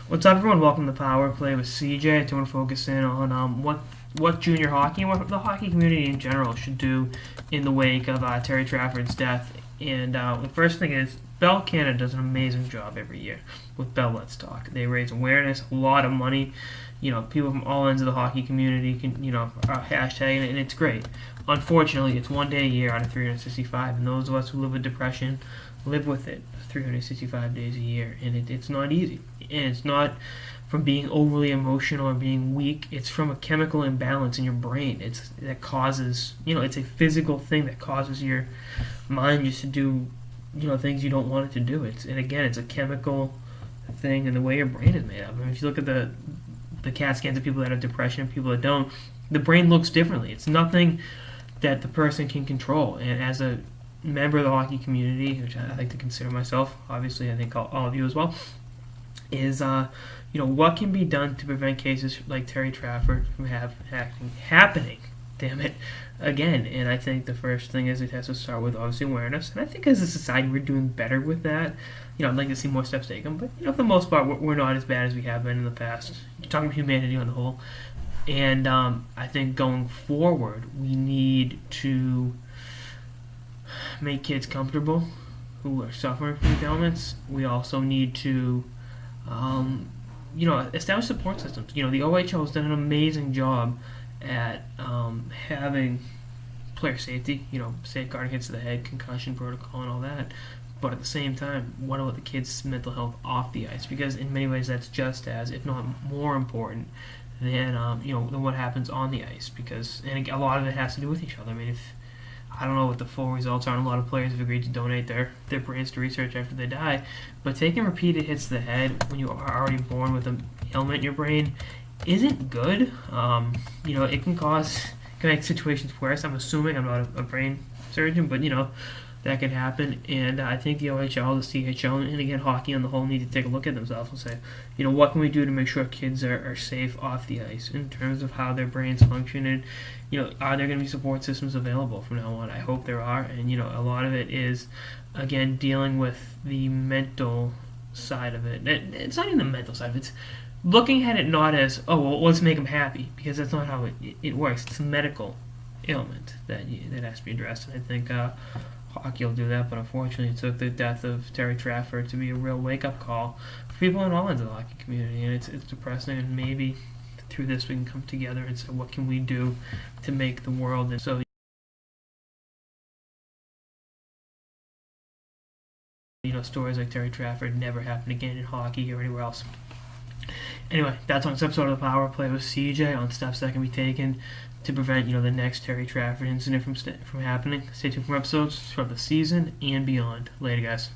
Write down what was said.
What's up, everyone? Welcome to Power Play with CJ. I want to focus in on what junior hockey and what the hockey community in general should do in the wake of Terry Trafford's death. And the first thing is, Bell Canada does an amazing job every year with Bell Let's Talk. They raise awareness, a lot of money. People from all ends of the hockey community can, are hashtagging it, and it's great. Unfortunately, it's one day a year out of 365, and those of us who live with depression live with it 365 days a year, and it's not easy. And it's not from being overly emotional or being weak. It's from a chemical imbalance in your brain. That causes, it's a physical thing that causes your mind just to do, things you don't want it to do. It's a chemical thing, and the way your brain is made up. I mean, if you look at the CAT scans of people that have depression and people that don't, the brain looks differently. It's nothing that the person can control. And as a member of the hockey community, which I like to consider myself, obviously I think all of you as well, is what can be done to prevent cases like Terry Trafford from happening, damn it, again. And I think the first thing is it has to start with obviously awareness, and I think as a society we're doing better with that. I'd like to see more steps taken, but for the most part we're not as bad as we have been in the past. You're talking about humanity on the whole. And I think going forward we need to make kids comfortable who are suffering from these ailments. We also need to establish support systems. The OHL has done an amazing job at having player safety, safeguarding hits to the head, concussion protocol, and all that. But at the same time, what about the kids' mental health off the ice? Because in many ways, that's just as, if not more important than than what happens on the ice. Because a lot of it has to do with each other. I mean, I don't know what the full results are, and a lot of players have agreed to donate their brains to research after they die. But taking repeated hits to the head when you are already born with an ailment in your brain isn't good. It can make situations worse. I'm assuming I'm not a brain surgeon, but that can happen. And I think the OHL, the CHL, and again hockey on the whole need to take a look at themselves and say, what can we do to make sure kids are safe off the ice in terms of how their brains function, and are there going to be support systems available from now on? I hope there are. And a lot of it is again dealing with the mental side of it. It's not even the mental side of it. It's looking at it not as, oh well, let's make them happy, because that's not how it works. It's a medical ailment that has to be addressed, and I think hockey will do that. But unfortunately, it took the death of Terry Trafford to be a real wake-up call for people in all ends of the hockey community, and it's depressing. And maybe through this we can come together and say, what can we do to make the world so stories like Terry Trafford never happen again in hockey or anywhere else. Anyway, that's on this episode of the Power Play with CJ on steps that can be taken to prevent the next Terry Trafford incident from happening. Stay tuned for episodes throughout the season and beyond. Later, guys.